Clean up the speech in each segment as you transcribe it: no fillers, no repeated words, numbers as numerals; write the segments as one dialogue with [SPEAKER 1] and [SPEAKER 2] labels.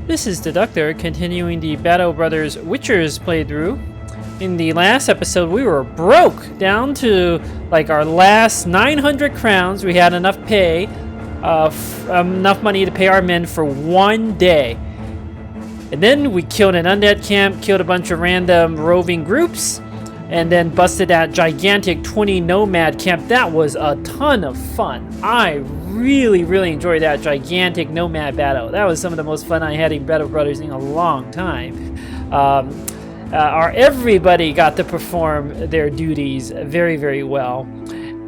[SPEAKER 1] This is Deductor, continuing the Battle Brothers Witchers playthrough. In the last episode, we were broke down to like our last 900 crowns. We had enough enough money to pay our men for one day. And then we killed an undead camp, killed a bunch of random roving groups, and then busted that gigantic 20 nomad camp. That was a ton of fun. I really enjoyed that gigantic nomad battle. That was some of the most fun I had in Battle Brothers in a long time. Everybody got to perform their duties very well,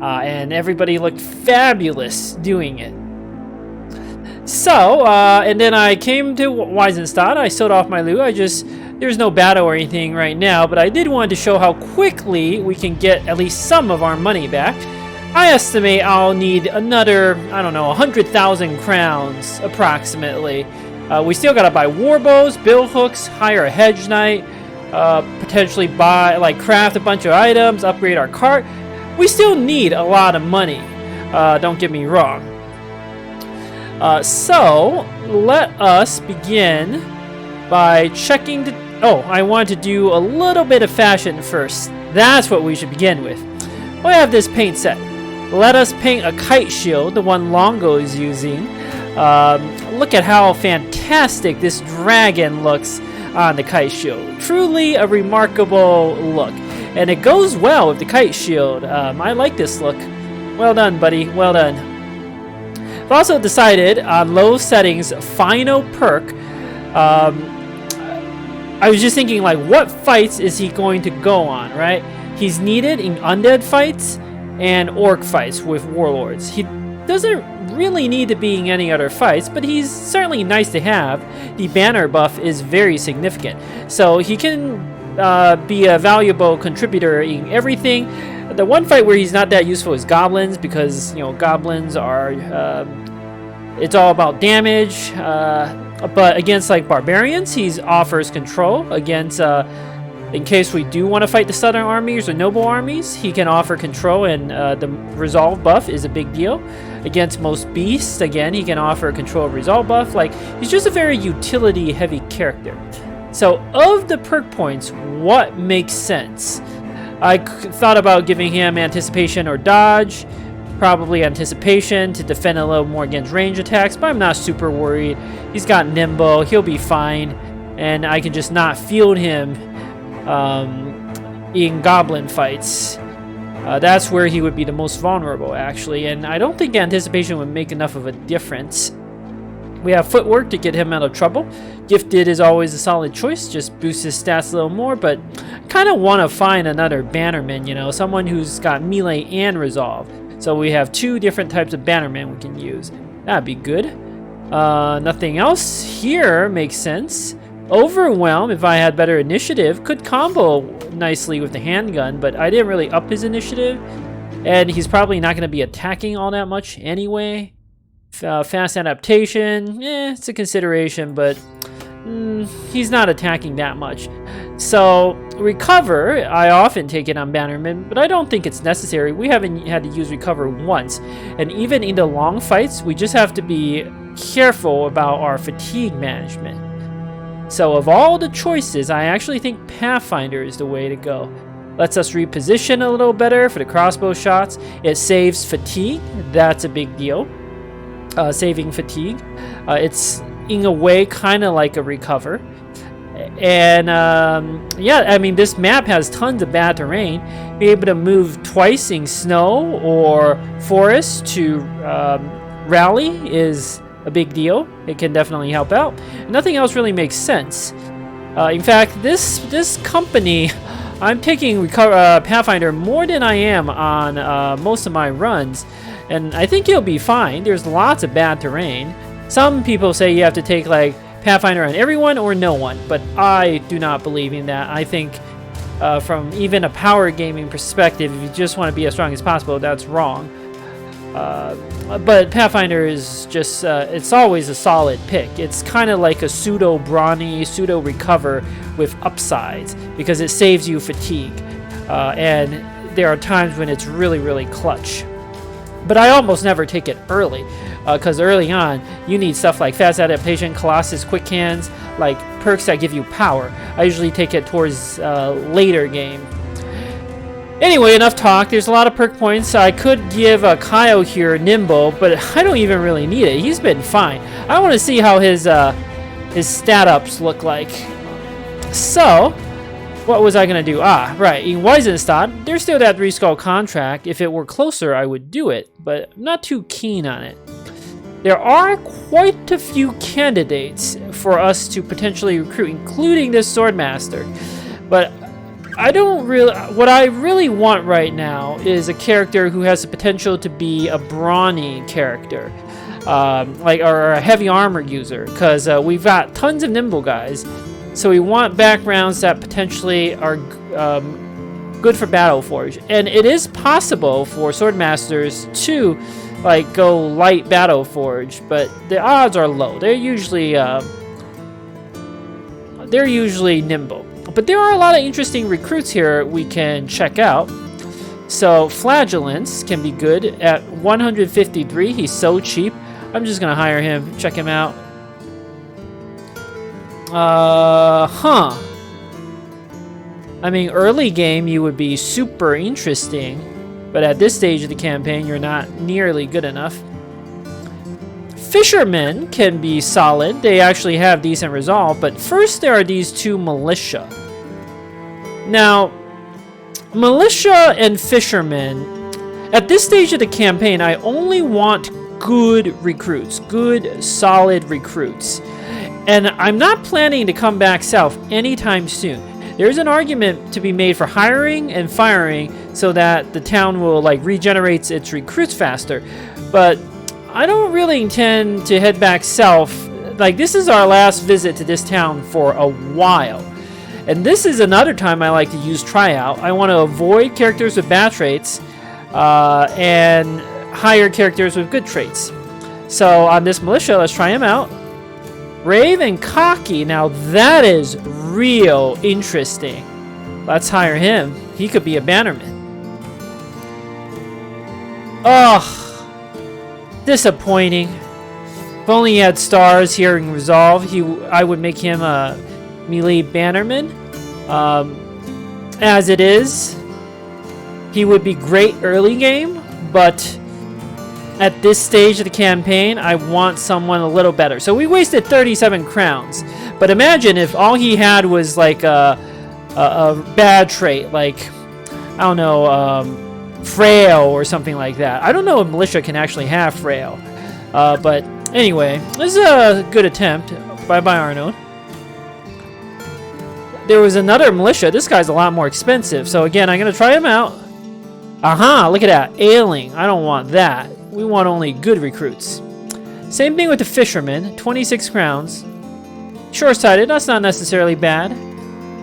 [SPEAKER 1] and everybody looked fabulous doing it. So, and then I came to Weisenstadt. I sold off my loot. There's no battle or anything right now, but I did want to show how quickly we can get at least some of our money back. I estimate I'll need another, 100,000 crowns approximately. We still gotta buy warbows, bill hooks, hire a hedge knight, potentially craft a bunch of items, upgrade our cart. We still need a lot of money, don't get me wrong. So let us begin by checking I want to do a little bit of fashion first. That's what we should begin with. We have this paint set. Let us paint a kite shield, the one Longo is using. Look at how fantastic this dragon looks on the kite shield. Truly a remarkable look. And it goes well with the kite shield. I like this look. Well done, buddy. Well done. I've also decided on low settings, final perk. I was just thinking, what fights is he going to go on, right? He's needed in undead fights and orc fights with warlords. He doesn't really need to be in any other fights, but he's certainly nice to have. The banner buff is very significant, so he can be a valuable contributor in everything. The one fight where he's not that useful is goblins, because goblins are it's all about damage, but against barbarians he offers control. Against in case we do want to fight the southern armies or noble armies, he can offer control, and the resolve buff is a big deal. Against most beasts, again, he can offer control resolve buff. He's just a very utility heavy character. So of the perk points, what makes sense? I thought about giving him anticipation or dodge. Probably anticipation to defend a little more against range attacks, but I'm not super worried. He's got nimble, he'll be fine, and I can just not field him in goblin fights. That's where he would be the most vulnerable, actually, and I don't think anticipation would make enough of a difference. We have footwork to get him out of trouble. Gifted is always a solid choice, just boosts his stats a little more, but I kind of want to find another bannerman, someone who's got melee and resolve. So we have two different types of bannermen we can use. That'd be good. Nothing else here makes sense. Overwhelm, if I had better initiative, could combo nicely with the handgun, but I didn't really up his initiative, and he's probably not going to be attacking all that much anyway. Fast adaptation, it's a consideration, but he's not attacking that much. So recover, I often take it on bannerman, but I don't think it's necessary. We haven't had to use recover once, and even in the long fights, we just have to be careful about our fatigue management. So of all the choices, I actually think Pathfinder is the way to go. Lets us reposition a little better for the crossbow shots. It saves fatigue. That's a big deal. Saving fatigue. It's in a way kind of like a recover. And this map has tons of bad terrain. Be able to move twice in snow or forest to rally is a big deal. It can definitely help out. Nothing else really makes sense. In fact, this company, I'm taking Pathfinder more than I am on most of my runs, and I think it'll be fine. There's lots of bad terrain. Some people say you have to take Pathfinder on everyone or no one, but I do not believe in that. I think from even a power gaming perspective, if you just want to be as strong as possible, that's wrong. But Pathfinder is just, it's always a solid pick. It's kind of like a pseudo brawny, pseudo recover with upsides, because it saves you fatigue. And there are times when it's really clutch. But I almost never take it early. because early on you need stuff like fast adaptation, Colossus, quick hands, like perks that give you power. I usually take it towards later game. Anyway, enough talk. There's a lot of perk points. I could give Kyle here Nimble, but I don't even really need it. He's been fine. I want to see how his stat ups look like. So, what was I going to do? Ah, right. In Weisenstadt, there's still that 3 skull contract. If it were closer, I would do it, but I'm not too keen on it. There are quite a few candidates for us to potentially recruit, including this Swordmaster. But I don't really... What I really want right now is a character who has the potential to be a brawny character. Or a heavy armor user. Because we've got tons of nimble guys. So we want backgrounds that potentially are good for Battleforge. And it is possible for Swordmasters to go light Battleforge. But the odds are low. They're usually nimble. But there are a lot of interesting recruits here we can check out. So Flagellance can be good at 153. He's so cheap. I'm just going to hire him. Check him out. I mean, early game you would be super interesting. But at this stage of the campaign, you're not nearly good enough. Fishermen can be solid. They actually have decent resolve. But first there are these 2 militia. Now, militia and fishermen, at this stage of the campaign, I only want good recruits, good, solid recruits. And I'm not planning to come back south anytime soon. There's an argument to be made for hiring and firing so that the town will regenerate its recruits faster. But I don't really intend to head back south. This is our last visit to this town for a while. And this is another time I like to use tryout. I want to avoid characters with bad traits and hire characters with good traits. So on this militia, let's try him out. Brave and cocky. Now that is real interesting. Let's hire him. He could be a bannerman. Ugh. Disappointing. If only he had stars here in resolve, I would make him a melee bannerman. As it is, he would be great early game, but at this stage of the campaign, I want someone a little better. So we wasted 37 crowns. But imagine if all he had was a bad trait, I don't know, frail or something like that. I don't know if militia can actually have frail. But anyway, this is a good attempt by Arnold. There was another militia. This guy's a lot more expensive. So again, I'm going to try him out. Aha, look at that. Ailing. I don't want that. We want only good recruits. Same thing with the fisherman. 26 crowns. Short-sighted. That's not necessarily bad.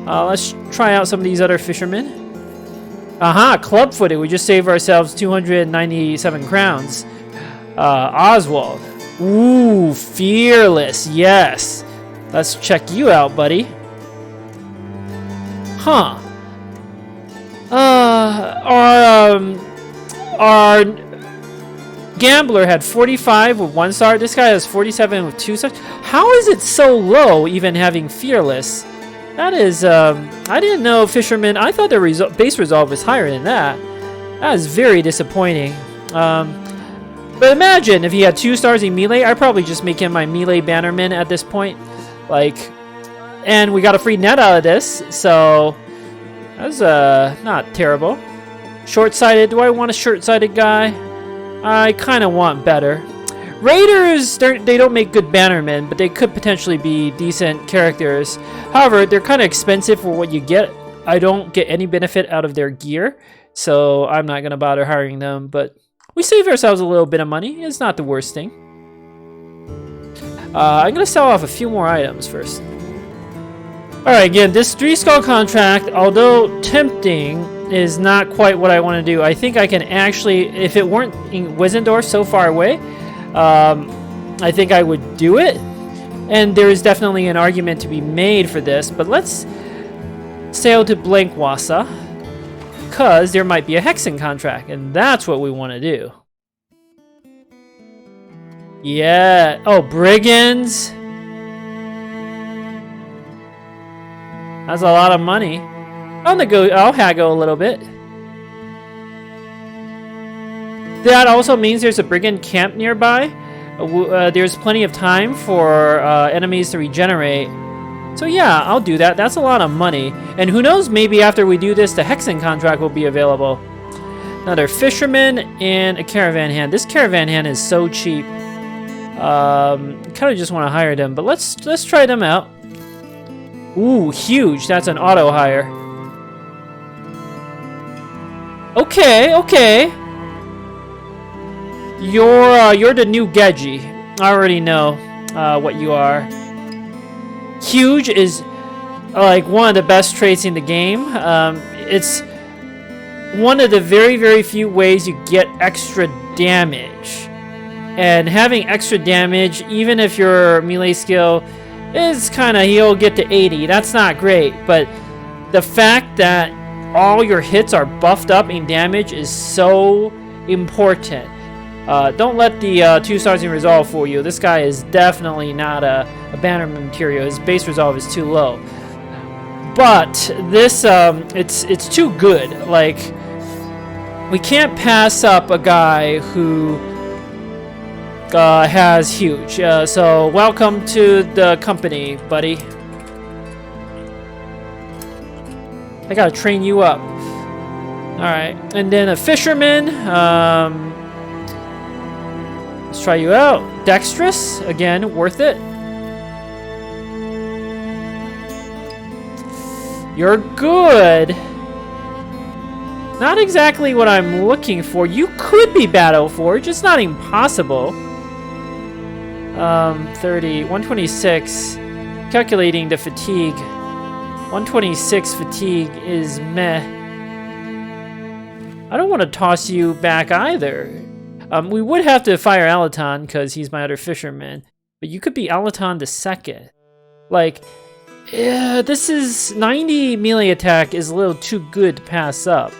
[SPEAKER 1] Let's try out some of these other fishermen. Aha, club-footed. We just saved ourselves 297 crowns. Oswald. Ooh, fearless. Yes. Let's check you out, buddy. Huh. Our gambler had 45 with 1 star. This guy has 47 with 2 stars. How is it so low, even having fearless? That is, I didn't know fisherman. I thought their base resolve was higher than that. That is very disappointing. But imagine if he had 2 stars in melee. I'd probably just make him my melee bannerman at this point. And we got a free net out of this, so that's not terrible. Short-sighted. Do I want a short-sighted guy? I kind of want better. Raiders, they don't make good bannermen, but they could potentially be decent characters. However, they're kind of expensive for what you get. I don't get any benefit out of their gear, so I'm not going to bother hiring them. But we save ourselves a little bit of money. It's not the worst thing. I'm going to sell off a few more items first. Alright, again, this 3 skull contract, although tempting, is not quite what I want to do. I think I can actually, if it weren't in Wizendorf so far away, I think I would do it. And there is definitely an argument to be made for this, but let's sail to Blankwasser, because there might be a Hexen contract, and that's what we want to do. Yeah. Oh, brigands. That's a lot of money. I'll haggle a little bit. That also means there's a brigand camp nearby. There's plenty of time for enemies to regenerate. So yeah, I'll do that. That's a lot of money. And who knows, maybe after we do this, the Hexen contract will be available. Another fisherman and a caravan hand. This caravan hand is so cheap. Kind of just want to hire them, but let's try them out. Ooh, huge. That's an auto hire. Okay, okay. You're the new Geji. I already know what you are. Huge is like one of the best traits in the game. It's one of the very, very few ways you get extra damage. And having extra damage, even if your melee skill is kind of, he'll get to 80. That's not great. But the fact that all your hits are buffed up in damage is so important. Don't let the 2 stars in resolve fool you. This guy is definitely not a bannerman material. His base resolve is too low. But this, it's too good. Like, we can't pass up a guy who has huge. So welcome to the company, buddy. I gotta train you up. Alright, and then a fisherman. Let's try you out. Dexterous, again, worth it. You're good. Not exactly what I'm looking for. You could be Battleforged, it's not impossible. 30, 126. Calculating the fatigue. 126 fatigue is meh. I don't want to toss you back either. We would have to fire Alaton because he's my other fisherman. But you could be Alaton the second. Like, yeah, this is 90 melee attack is a little too good to pass up.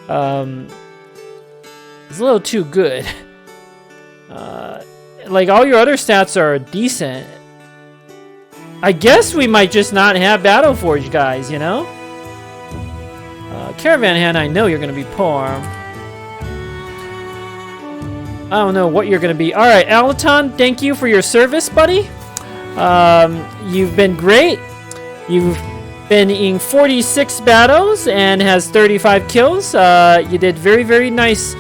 [SPEAKER 1] It's a little too good. Like, all your other stats are decent. I guess we might just not have Battleforged guys, you know? Caravan hand, I know you're going to be poor. I don't know what you're going to be. Alright, Alaton, thank you for your service, buddy. You've been great. You've been in 46 battles and has 35 kills. You did very, very nice,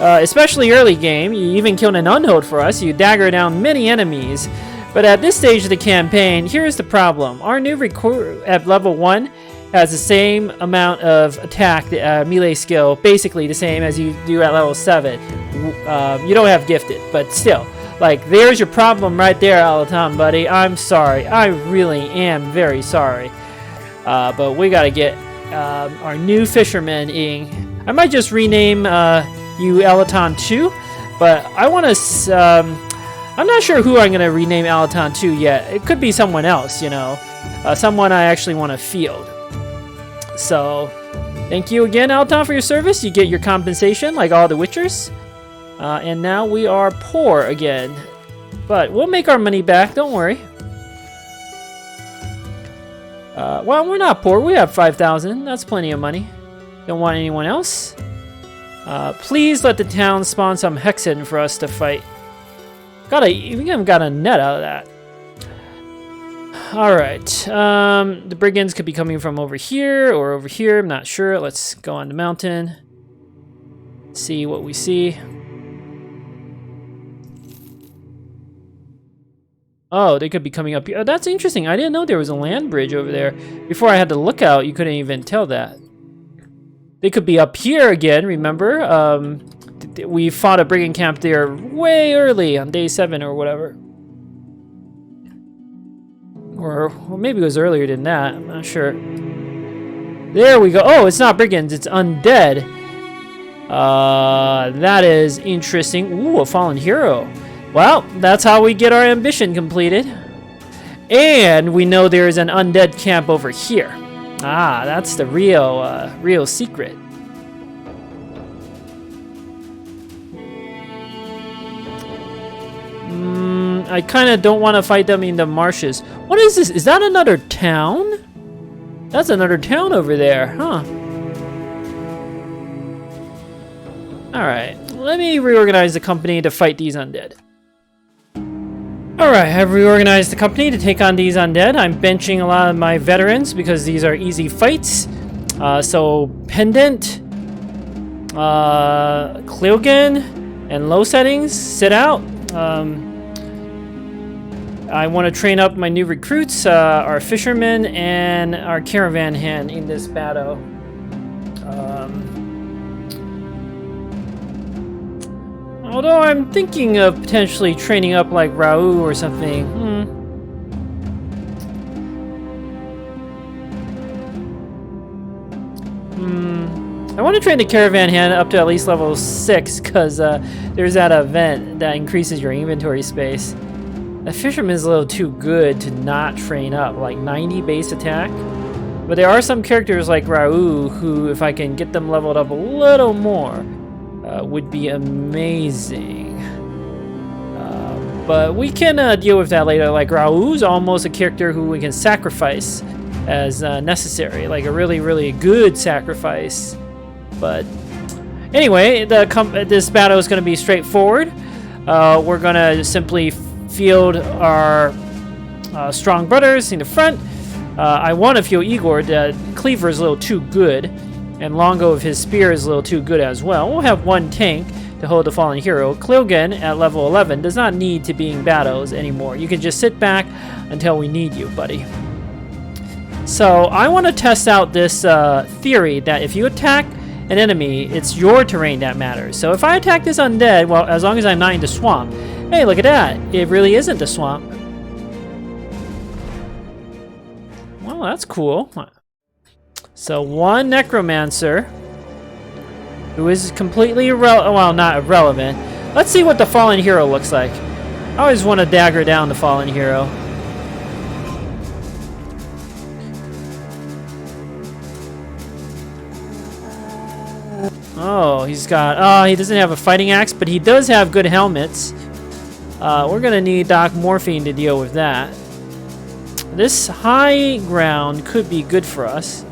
[SPEAKER 1] especially early game. You even killed an unhold for us. You daggered down many enemies. But at this stage of the campaign, here's the problem. Our new recruit at level 1 has the same amount of attack, melee skill, basically the same as you do at level 7. You don't have gifted, but still. Like, there's your problem right there, Alaton, buddy. I'm sorry. I really am very sorry. But we gotta get our new fisherman in. I might just rename you Alaton 2, but I want to... I'm not sure who I'm going to rename Alaton to yet. It could be someone else, you know. Someone I actually want to field. So, thank you again, Alaton, for your service. You get your compensation like all the Witchers. And now we are poor again. But we'll make our money back, don't worry. Well, we're not poor. We have 5,000. That's plenty of money. Don't want anyone else. Please let the town spawn some Hexen for us to fight. We haven't got a net out of that. Alright. The brigands could be coming from over here or over here. I'm not sure. Let's go on the mountain. See what we see. Oh, they could be coming up here. Oh, that's interesting. I didn't know there was a land bridge over there. Before I had the lookout, you couldn't even tell that. They could be up here again, remember? We fought a brigand camp there way early on day 7 or whatever. Or maybe it was earlier than that. I'm not sure. There we go. Oh, it's not brigands. It's undead. That is interesting. Ooh, a fallen hero. Well, that's how we get our ambition completed. And we know there is an undead camp over here. Ah, that's the real secret. I kind of don't want to fight them in the marshes. What is this? Is that another town? That's another town over there, huh? Alright, let me reorganize the company to fight these undead. Alright, I've reorganized the company to take on these undead. I'm benching a lot of my veterans because these are easy fights. So, Pendant, Cleogan, and low settings, sit out. I want to train up my new recruits, our fishermen, and our caravan hand in this battle. Although I'm thinking of potentially training up like Raoul or something. I want to train the caravan hand up to at least level 6 because there's that event that increases your inventory space. The fisherman is a little too good to not train up, like 90 base attack. But there are some characters like Raoul who, if I can get them leveled up a little more, would be amazing. But we can deal with that later. Like Raoul's almost a character who we can sacrifice as necessary, like a really, really good sacrifice. But anyway, this battle is going to be straightforward. We're going to simply field our strong brothers in the front. I want to field Igor. The cleaver is a little too good. And Longo with his spear is a little too good as well. We'll have one tank to hold the fallen hero. Cleogan at level 11 does not need to be in battles anymore. You can just sit back until we need you, buddy. So I want to test out this theory that if you attack an enemy, it's your terrain that matters. So if I attack this undead, well, as long as I'm not in the swamp, hey, look at that. It really isn't the swamp. Well, that's cool. So one Necromancer, who is completely not irrelevant. Let's see what the fallen hero looks like. I always want to dagger down the fallen hero. Oh, he's got, he doesn't have a fighting axe, but he does have good helmets. We're gonna need Doc Morphine to deal with that. This high ground could be good for us.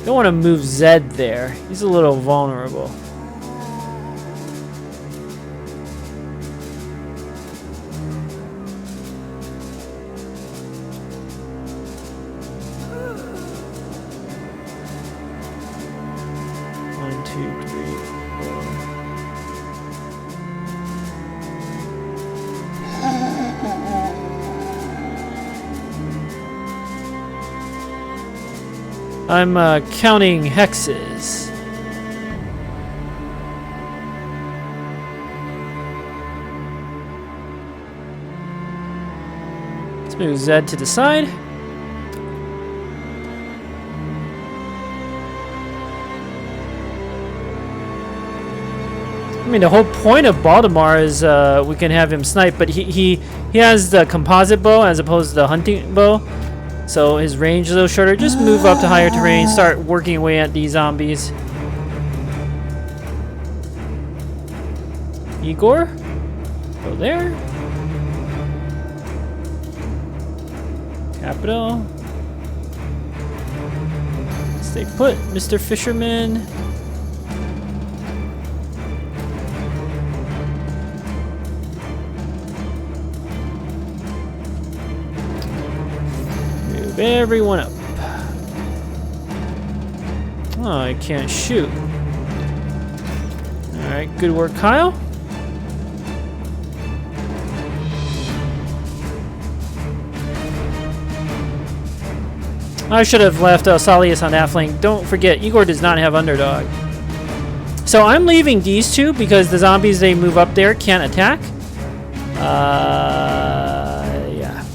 [SPEAKER 1] Don't want to move Zed there. He's a little vulnerable. One, two, three, I'm counting hexes. Let's move Zed to the side. I mean, the whole point of Baltimore is we can have him snipe, but he has the composite bow as opposed to the hunting bow. So his range is a little shorter. Just move up to higher terrain, start working away at these zombies. Igor, go there. Capital. Stay put, Mr. Fisherman. Move everyone up. Oh, I can't shoot. Alright, good work, Kyle. I should have left Salius on that flank. Don't forget, Igor does not have underdog. So I'm leaving these two because the zombies they move up there can't attack. Yeah.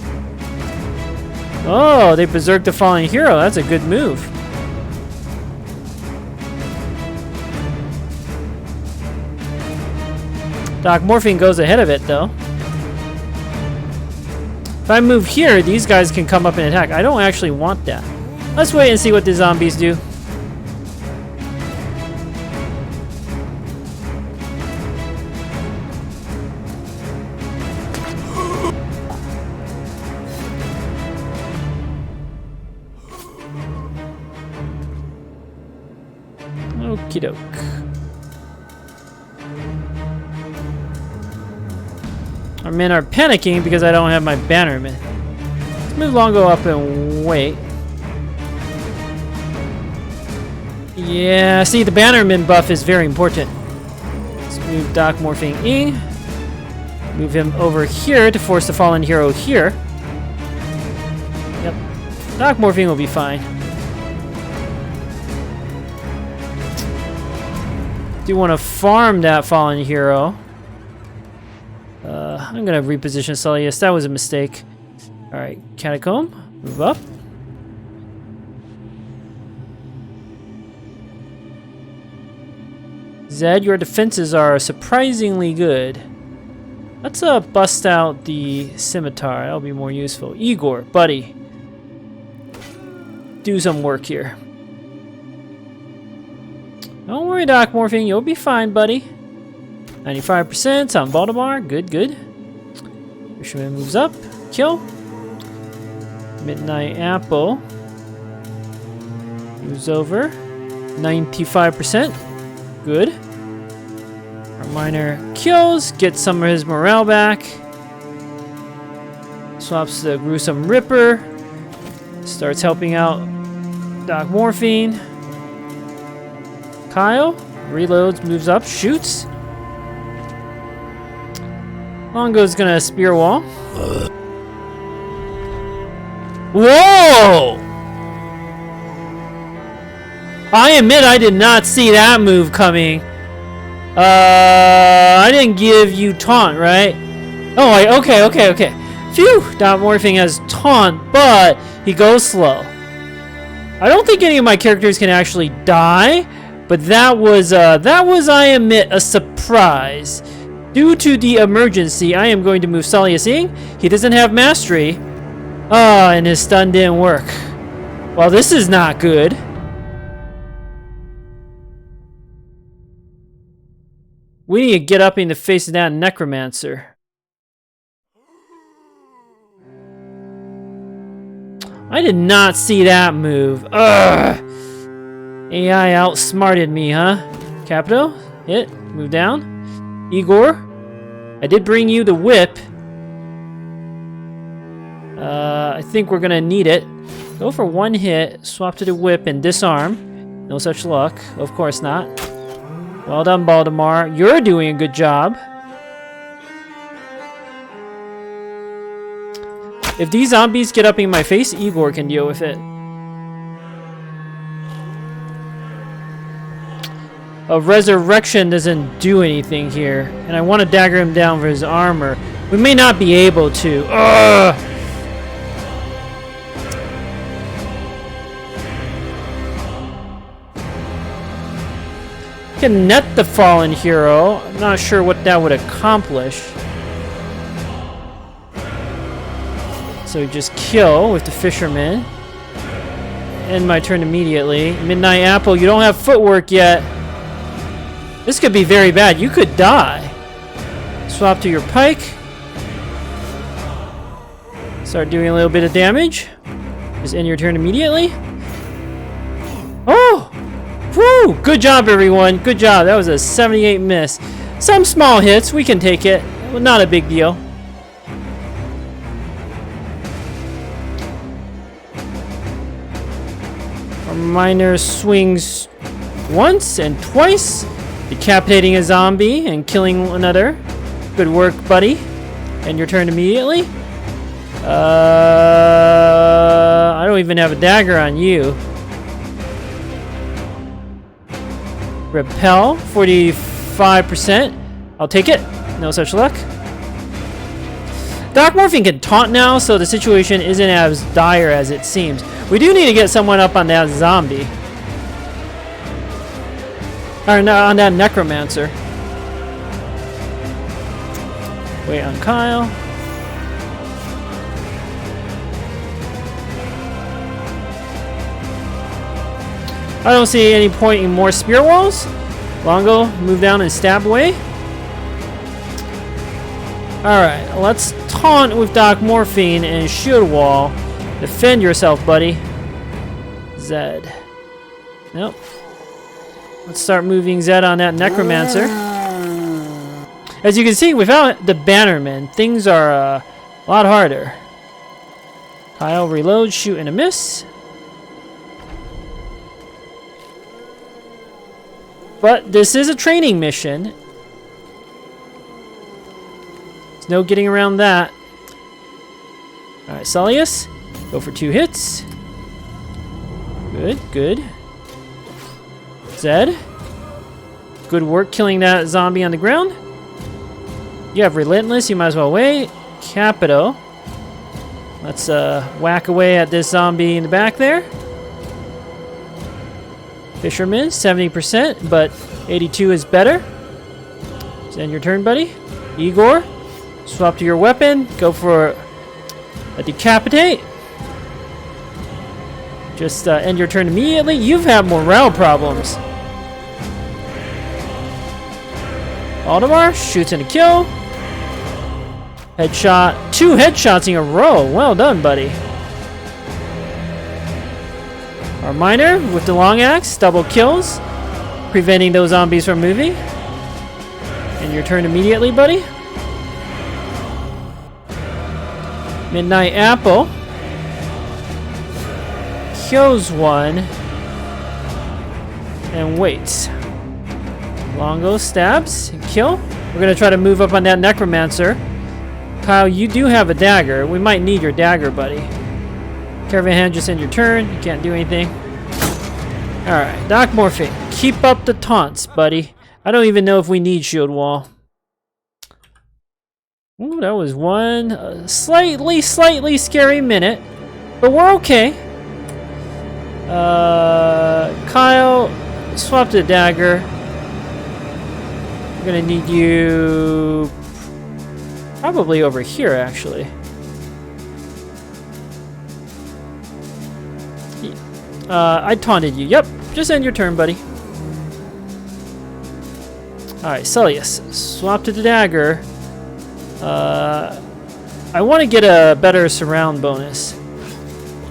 [SPEAKER 1] Oh, they berserked the fallen hero. That's a good move. Doc Morphine goes ahead of it, though. If I move here, these guys can come up and attack. I don't actually want that. Let's wait and see what the zombies do. Okie doke. Our men are panicking because I don't have my bannerman. Let's move Longo up and wait. Yeah, see, the bannerman buff is very important. Let's move Doc Morphing E. Move him over here to force the fallen hero here. Yep. Doc Morphing will be fine. Do want to farm that fallen hero. I'm going to reposition Sullius. That was a mistake. Alright, Catacomb. Move up. Zed, your defenses are surprisingly good. Let's bust out the scimitar. That'll be more useful. Igor, buddy. Do some work here. Don't worry, Doc Morphing. You'll be fine, buddy. 95% on Baltimore. Good, good. Fisherman moves up. Kill. Midnight Apple. Moves over. 95%. Good. Our miner kills. Gets some of his morale back. Swaps the gruesome Ripper. Starts helping out Doc Morphine. Kyle reloads, moves up, shoots. Longo's gonna spear wall. Whoa! I admit I did not see that move coming. I didn't give you taunt, right? Oh, okay. Phew! Doc Morphing has taunt, but he goes slow. I don't think any of my characters can actually die. But that was, I admit, a surprise. Due to the emergency, I am going to move Sullius in. He doesn't have mastery. And his stun didn't work. Well, this is not good. We need to get up in the face of that Necromancer. I did not see that move. Ugh. AI outsmarted me, huh? Capito, hit, move down. Igor, I did bring you the whip. I think we're gonna need it. Go for one hit, swap to the whip, and disarm. No such luck. Of course not. Well done, Baltimore. You're doing a good job. If these zombies get up in my face, Igor can deal with it. A resurrection doesn't do anything here, and I want to dagger him down for his armor. We may not be able to. Ugh! Can net the fallen hero. I'm not sure what that would accomplish. So just kill with the fisherman. End my turn immediately. Midnight Apple, you don't have footwork yet. This could be very bad. You could die. Swap to your pike. Start doing a little bit of damage. Just end your turn immediately. Oh! Woo! Good job, everyone. Good job. That was a 78 miss. Some small hits. We can take it. Well, not a big deal. Our miner swings once and twice. Decapitating a zombie and killing another. Good work, buddy. End your turn immediately. I don't even have a dagger on you. Repel, 45%. I'll take it. No such luck. Doc Morphing can taunt now, so the situation isn't as dire as it seems. We do need to get someone up on that zombie. Or no, on that Necromancer. Wait on Kyle. I don't see any point in more spear walls. Longo, move down and stab away. Alright, let's taunt with Doc Morphine and shield wall. Defend yourself, buddy. Zed. Nope. Let's start moving Zed on that Necromancer. As you can see, without the Bannerman, things are a lot harder. Kyle, reload, shoot, and a miss. But this is a training mission. There's no getting around that. Alright, Solius, go for 2 hits. Good, good. Zed, good work killing that zombie on the ground. You have Relentless, you might as well wait. Capito. Let's whack away at this zombie in the back there. Fisherman, 70%, but 82 is better. End your turn, buddy. Igor, swap to your weapon. Go for a decapitate. Just end your turn immediately. You've had morale problems. Valdemar shoots and a kill. Headshot. 2 headshots in a row. Well done, buddy. Our miner with the long axe. Double kills. Preventing those zombies from moving. And your turn immediately, buddy. Midnight Apple. Kills one. And waits. Longo stabs. And kill. We're going to try to move up on that Necromancer. Kyle, you do have a dagger. We might need your dagger, buddy. Caravan Hand, just end your turn. You can't do anything. Alright, Doc Morphine. Keep up the taunts, buddy. I don't even know if we need Shield Wall. Ooh, that was one slightly scary minute. But we're okay. Kyle, swap to the dagger. We're gonna need you probably over here, actually. I taunted you. Yep, just end your turn, buddy. Alright, Celius, swap to the dagger. I want to get a better surround bonus.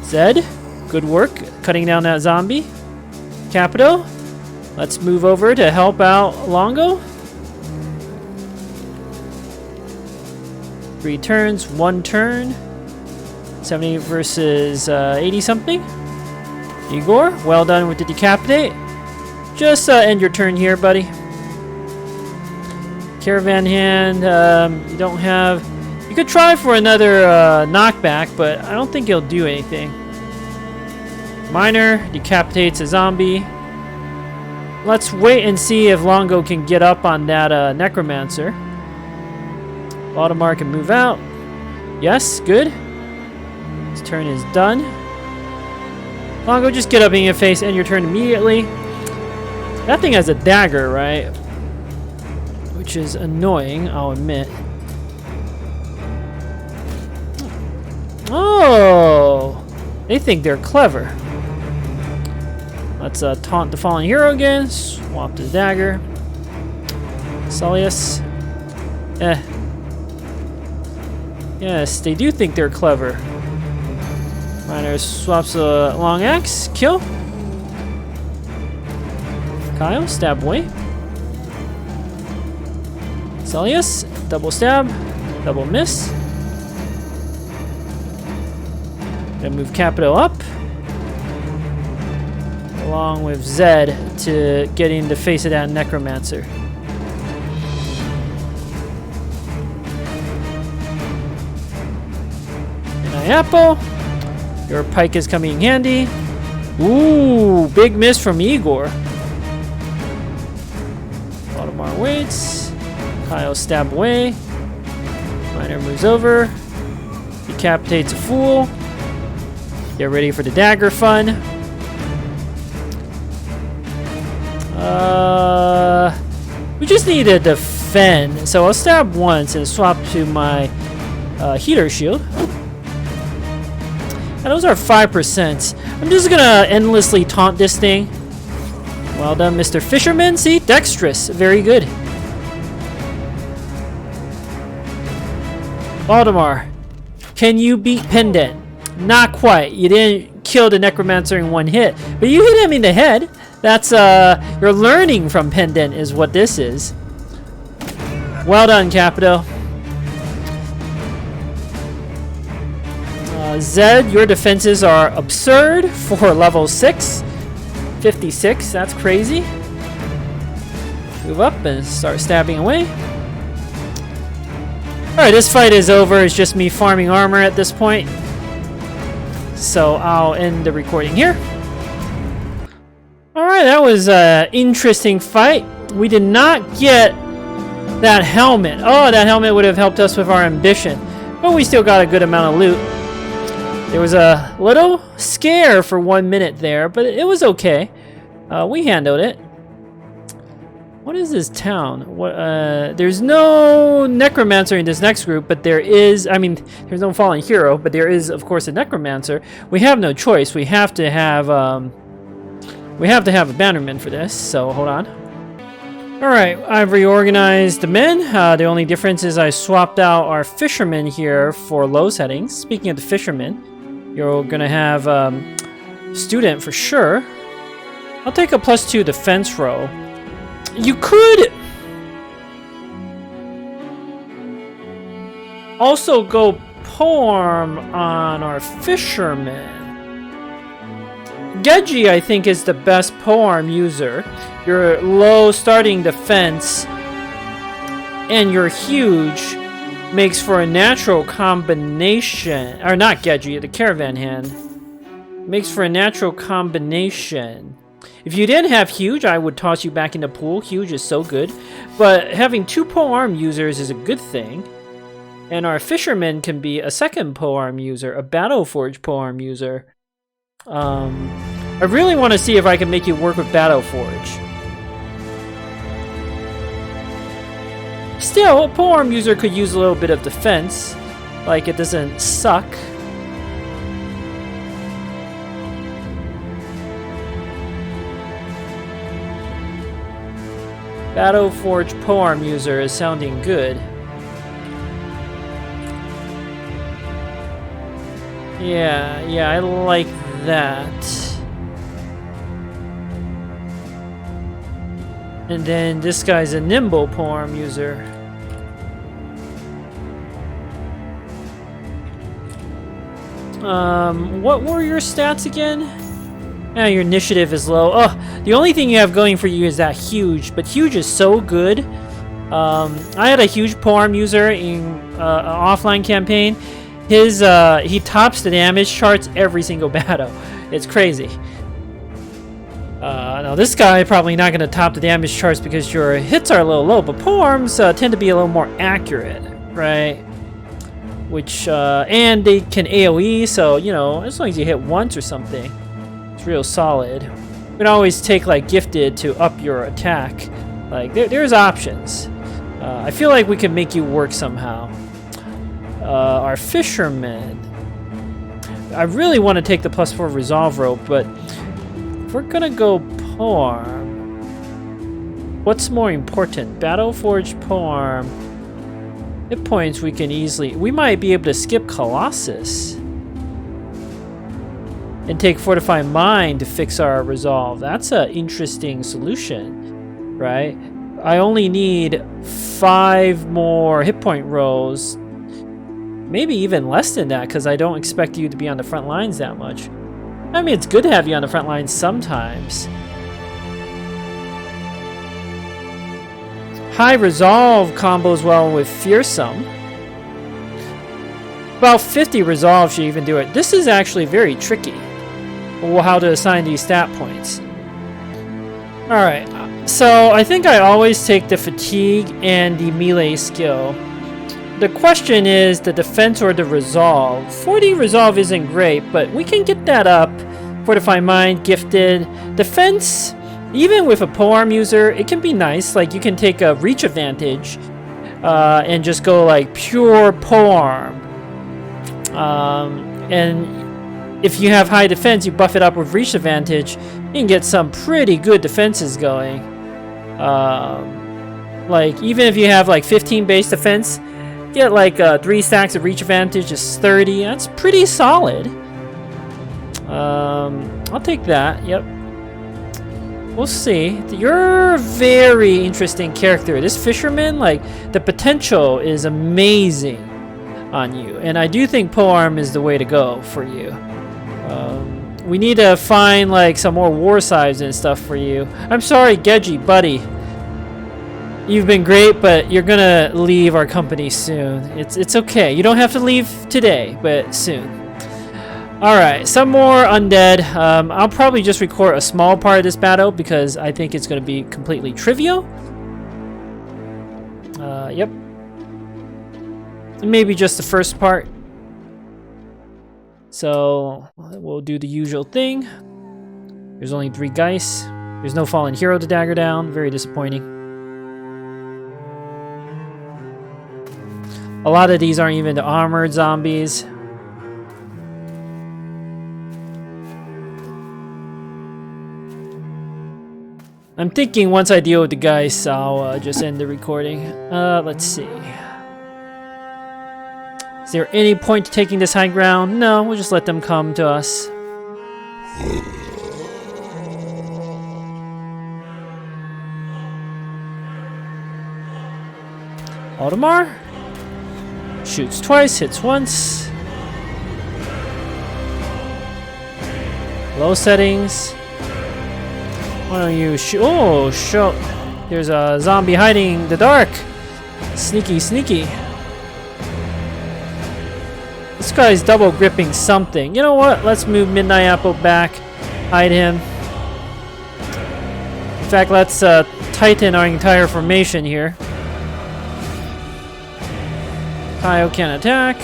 [SPEAKER 1] Zed, good work cutting down that zombie. Capito, let's move over to help out Longo. 3 turns, 1 turn. 70 versus 80 something. Igor, well done with the decapitate. Just end your turn here, buddy. Caravan Hand, you don't have... You could try for another knockback, but I don't think he'll do anything. Miner decapitates a zombie. Let's wait and see if Longo can get up on that Necromancer. Valdemar can move out. Yes, good. His turn is done. Longo, just get up in your face, end your turn immediately. That thing has a dagger, right? Which is annoying, I'll admit. Oh! They think they're clever. Let's taunt the fallen hero again. Swap to the dagger. Solius. Yes, they do think they're clever. Miner swaps a long axe. Kill. Kyle, stab away. Solius, double stab. Double miss. Gonna move Capito up. Along with Zed to get in the face of that Necromancer. Apple. Your pike is coming in handy. Ooh, big miss from Igor. Valdemar waits. Kyle stab away. Miner moves over. Decapitates a fool. Get ready for the dagger fun. We just need to defend. So I'll stab once and swap to my heater shield. And those are 5%. I'm just gonna endlessly taunt this thing. Well done, Mr. Fisherman. See? Dexterous. Very good. Valdemar. Can you beat Pendant? Not quite. You didn't kill the Necromancer in 1 hit. But you hit him in the head. That's you're learning from Pendant is what this is. Well done, Capito. Zed, your defenses are absurd for level 6. 56, that's crazy. Move up and start stabbing away. Alright, this fight is over. It's just me farming armor at this point. So I'll end the recording here. Alright, that was an interesting fight. We did not get that helmet. Oh, that helmet would have helped us with our ambition. But we still got a good amount of loot. There was a little scare for 1 minute there, but it was okay. We handled it. What is this town? There's no Necromancer in this next group, but there is, I mean, there's no fallen hero, but there is, of course, a Necromancer. We have no choice. We have to have a bannerman for this, so hold on. Alright, I've reorganized the men. The only difference is I swapped out our fishermen here for low settings. Speaking of the fishermen, you're gonna have student for sure. I'll take a +2 defense roll. You could also go poem on our fisherman. Geji, I think, is the best poem user. Your low starting defense and your huge makes for a natural combination. Or not Geji, the caravan hand. Makes for a natural combination. If you didn't have Huge, I would toss you back in the pool. Huge is so good. But having 2 polearm users is a good thing. And our fisherman can be a second polearm user, a Battleforge polearm user. I really want to see if I can make you work with Battleforge. Still, a polearm user could use a little bit of defense. Like, it doesn't suck. Battleforge polearm user is sounding good. Yeah, I like that. And then this guy's a nimble polearm user. What were your stats again? Your initiative is low. Oh, the only thing you have going for you is that Huge, but Huge is so good. I had a Huge polearm user in an offline campaign. He tops the damage charts every single battle. It's crazy. Now this guy probably not going to top the damage charts because your hits are a little low, but polearms tend to be a little more accurate, right? Which and they can AoE, so you know, as long as you hit once or something, it's real solid. You can always take like gifted to up your attack. Like there's options. I feel like we can make you work somehow. Our fishermen. I really want to take the +4 resolve rope, but if we're gonna go polearm, what's more important? Battleforge polearm. Hit points we can easily. We might be able to skip Colossus and take Fortify Mind to fix our resolve. That's an interesting solution, right? I only need 5 more hit point rolls. Maybe even less than that, because I don't expect you to be on the front lines that much. I mean, it's good to have you on the front lines sometimes. High resolve combos well with fearsome. About 50 resolve should even do it. This is actually very tricky. How to assign these stat points. Alright, so I think I always take the fatigue and the melee skill. The question is the defense or the resolve. 40 resolve isn't great, but we can get that up. Fortify Mind, gifted. Defense, even with a polearm user, it can be nice. Like you can take a reach advantage and just go like pure polearm. And if you have high defense, you buff it up with reach advantage, you can get some pretty good defenses going. Like even if you have like 15 base defense, get like 3 stacks of reach advantage is 30. That's pretty solid. I'll take that. Yep. We'll see. You're a very interesting character. This fisherman, like, the potential is amazing on you. And I do think polearm is the way to go for you. We need to find, like, some more war sides and stuff for you. I'm sorry, Geji, buddy. You've been great, but you're gonna leave our company soon. It's okay. You don't have to leave today, but soon. Alright, some more undead. I'll probably just record a small part of this battle because I think it's going to be completely trivial. Yep. Maybe just the first part. So, we'll do the usual thing. There's only 3 guys. There's no fallen hero to dagger down. Very disappointing. A lot of these aren't even the armored zombies. I'm thinking once I deal with the guys, I'll just end the recording. Let's see. Is there any point to taking this high ground? No, we'll just let them come to us. Aldemar? Shoots twice, hits once. Low settings. Why don't you shoot? Oh, shoot. There's a zombie hiding in the dark. Sneaky, sneaky. This guy's double gripping something. You know what? Let's move Midnight Apple back. Hide him. In fact, let's tighten our entire formation here. Kyle can attack.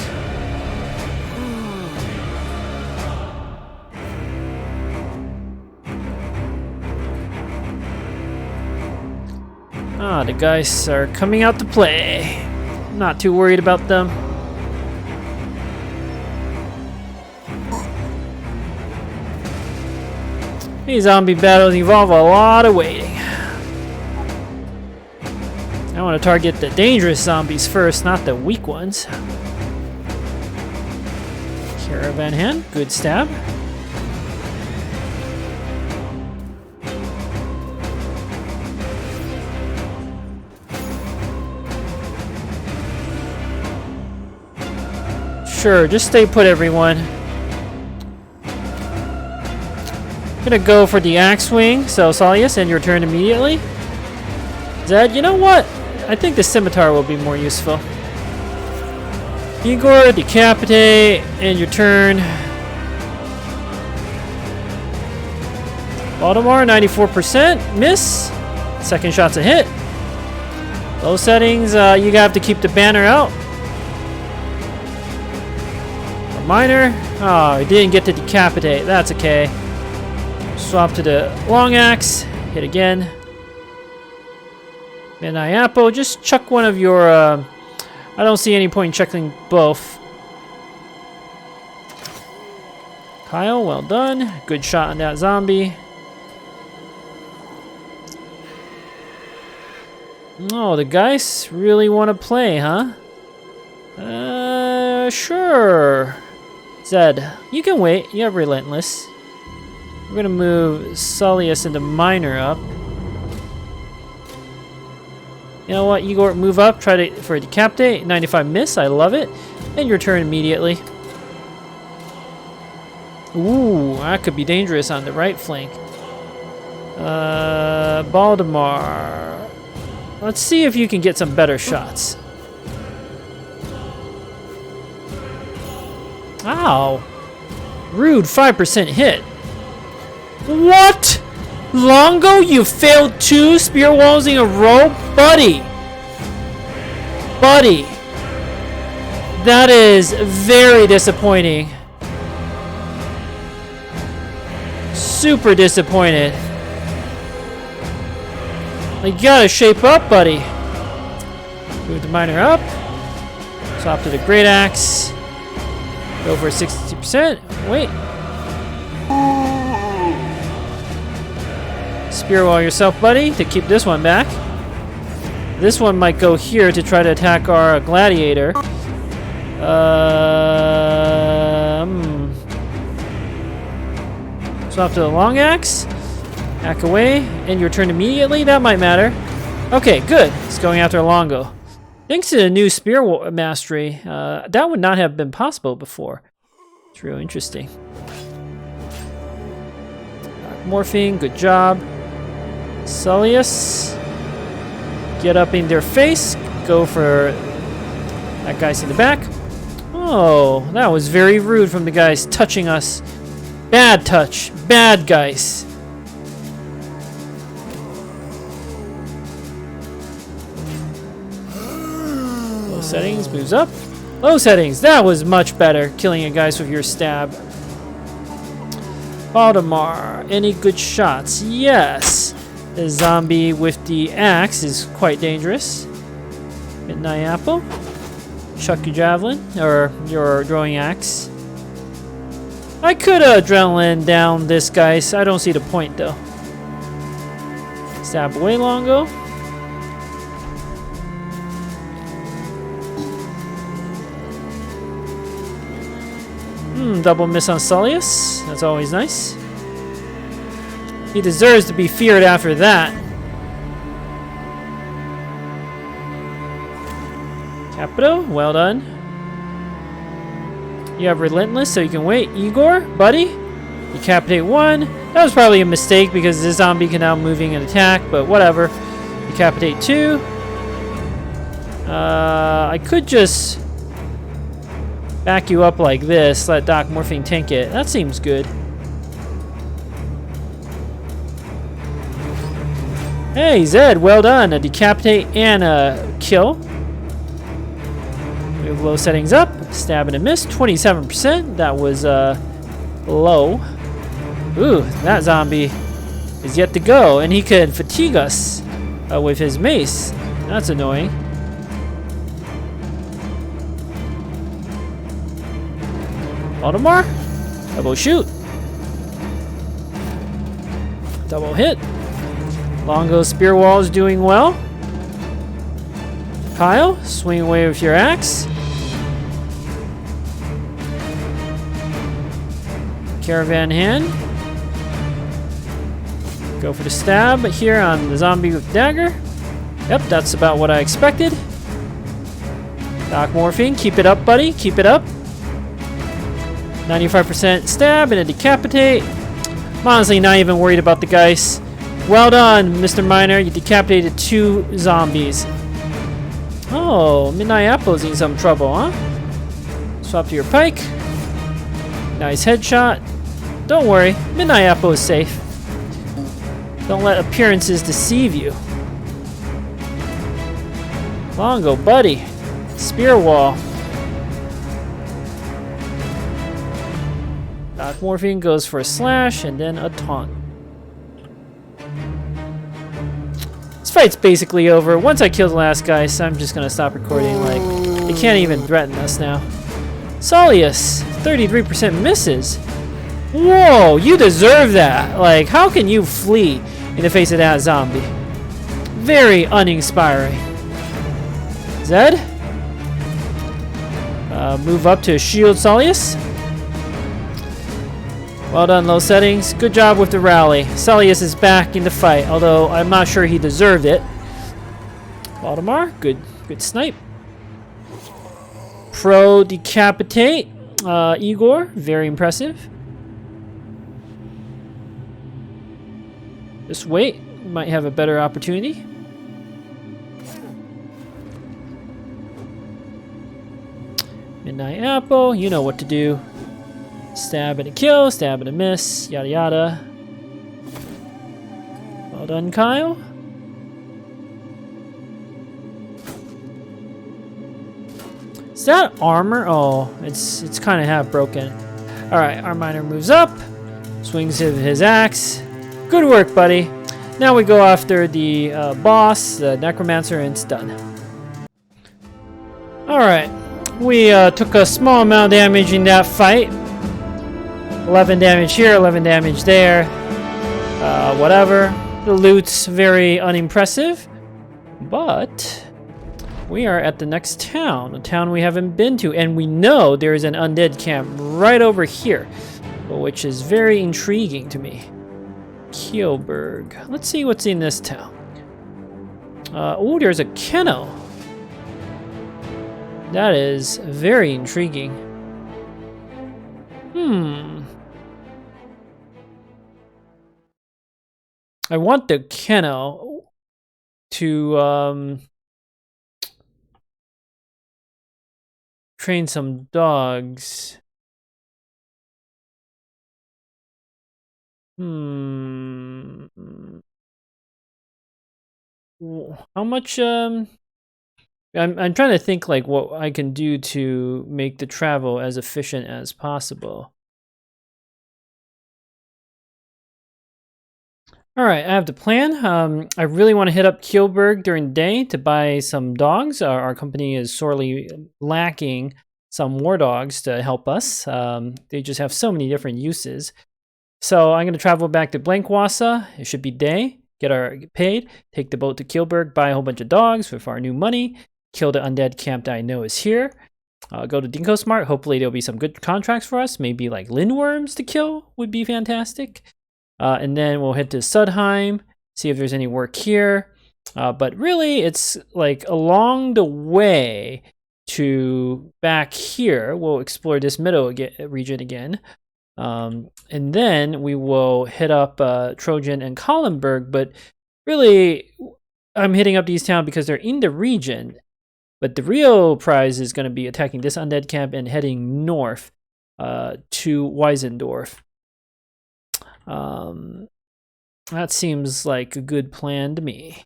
[SPEAKER 1] Ah, the guys are coming out to play. Not too worried about them. These zombie battles involve a lot of waiting. I want to target the dangerous zombies first, not the weak ones. Caravan hand, good stab. Sure, just stay put, everyone. I'm gonna go for the axe swing, so Salius, end your turn immediately. Zed, you know what? I think the scimitar will be more useful. Igor, decapitate, end your turn. Baltimore, 94%, miss. Second shot's a hit. Low settings, you have to keep the banner out. A minor, oh, he didn't get to decapitate, that's okay. Swap to the long axe, hit again. Midnight Apple, just chuck one of your, I don't see any point in chucking both. Kyle, well done. Good shot on that zombie. Oh, the guys really want to play, huh? Sure. Zed, you can wait. You have Relentless. We're gonna move Salius into Minor up. You know what, Igor, move up. Try to for a decapitate. 95 miss. I love it. And your turn immediately. Ooh, that could be dangerous on the right flank. Baltimore. Let's see if you can get some better shots. Ow. Rude 5% hit. What? Longo, you failed 2 spear walls in a row? Buddy. Buddy. That is very disappointing. Super disappointed. You gotta shape up, buddy. Move the miner up. Swap to the great axe. Go for 60%. Wait. Spear wall yourself, buddy, to keep this one back. This one might go here to try to attack our gladiator. Swap to the long axe. Hack away, and your turn immediately. That might matter. Okay, good. It's going after a longbow. Thanks to the new spear mastery, that would not have been possible before. It's real interesting. Morphine, good job. Sullius, get up in their face. Go for that guy's in the back. Oh, that was very rude from the guys touching us. Bad touch. Bad guys. Low settings, moves up. Low settings, that was much better. Killing a guys with your stab. Baltimore, any good shots? Yes. The zombie with the axe is quite dangerous. Midnight Apple. Chuck your javelin, or your throwing axe. I could adrenaline down this guys. I don't see the point though. Stab away Longo. Double miss on Sullius. That's always nice. He deserves to be feared after that. Capito, well done. You have Relentless, so you can wait. Igor, buddy, decapitate one. That was probably a mistake because this zombie can now moving and attack, but whatever. Decapitate two. I could just back you up like this, let Doc Morphine tank it. That seems good. Hey, Zed, well done. A decapitate and a kill. We have low settings up. Stab and a miss. 27%. That was low. Ooh, that zombie is yet to go. And he could fatigue us with his mace. That's annoying. Baltimore. Double shoot. Double hit. Longo spear wall is doing well. Kyle, swing away with your axe. Caravan hand. Go for the stab here on the zombie with dagger. Yep, that's about what I expected. Doc Morphine, keep it up, buddy. Keep it up. 95% stab and a decapitate. I'm honestly not even worried about the guys. Well done, Mr. Miner. You decapitated 2 zombies. Oh, Midnight Apple's in some trouble, huh? Swap to your pike. Nice headshot. Don't worry, Midnight Apple is safe. Don't let appearances deceive you. Longo, buddy. Spear wall. Doc Morphine goes for a slash and then a taunt. This fight's basically over. Once I kill the last guy, so I'm just gonna stop recording. Like, they can't even threaten us now. Sullius, 33% misses. Whoa, you deserve that. Like, how can you flee in the face of that zombie? Very uninspiring. Zed, move up to shield Sullius. Well done, low settings. Good job with the rally. Sullius is back in the fight, although I'm not sure he deserved it. Baltimore, good snipe. Pro decapitate. Igor, very impressive. Just wait, might have a better opportunity. Midnight Apple, you know what to do. Stab and a kill, stab and a miss, yada yada. Well done, Kyle. Is that armor? Oh, it's kind of half broken. All right, our miner moves up, swings his axe. Good work, buddy. Now we go after the boss, the Necromancer, and it's done. All right, we took a small amount of damage in that fight. 11 damage here, 11 damage there. Whatever. The loot's very unimpressive. But we are at the next town, a town we haven't been to. And we know there is an undead camp right over here, which is very intriguing to me. Kielberg. Let's see what's in this town. Oh, there's a kennel. That is very intriguing. I want the kennel to train some dogs. How much I'm trying to think like what I can do to make the travel as efficient as possible. All right, I have the plan. I really want to hit up Kielberg during the day to buy some dogs. Our company is sorely lacking some war dogs to help us. They just have so many different uses. So I'm going to travel back to Blankwassa. It should be day. Get paid. Take the boat to Kielberg. Buy a whole bunch of dogs with our new money. Kill the undead camp that I know is here. Go to Dinko Smart. Hopefully there'll be some good contracts for us. Maybe like lindworms to kill would be fantastic. And then we'll head to Sudheim, see if there's any work here. But really, it's like along the way to back here, we'll explore this middle region again. And then we will hit up Trojan and Collenberg. But really, I'm hitting up these towns because they're in the region. But the real prize is going to be attacking this undead camp and heading north to Weisendorf. That seems like a good plan to me.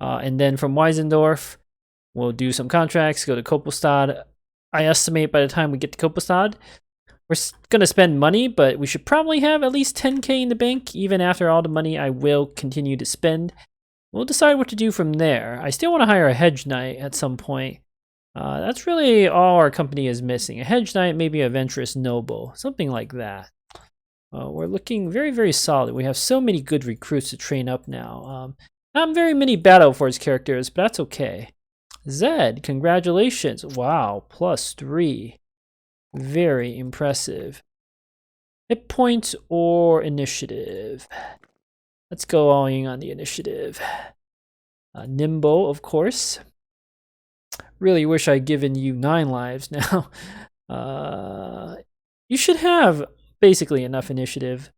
[SPEAKER 1] And then from Weisendorf, we'll do some contracts, go to Koppelstad. I estimate by the time we get to Koppelstad, we're going to spend money, but we should probably have at least 10k in the bank. Even after all the money I will continue to spend, we'll decide what to do from there. I still want to hire a hedge knight at some point. That's really all our company is missing. A hedge knight, maybe a venturous noble, something like that. We're looking very, very solid. We have so many good recruits to train up now. Not very many Battle Force characters, but that's okay. Zed, congratulations. Wow, +3. Very impressive. Hit points or initiative? Let's go all in on the initiative. Nimble, of course. Really wish I'd given you 9 lives now. You should have basically enough initiative.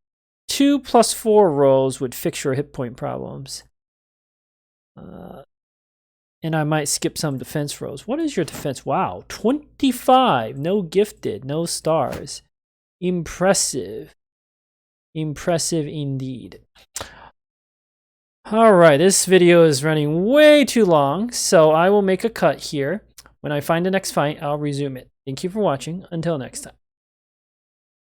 [SPEAKER 1] 2 + 4 rolls would fix your hit point problems. And I might skip some defense rolls. What is your defense? Wow, 25. No gifted, no stars. Impressive. Impressive indeed. All right, this video is running way too long, so I will make a cut here. When I find the next fight, I'll resume it. Thank you for watching. Until next time.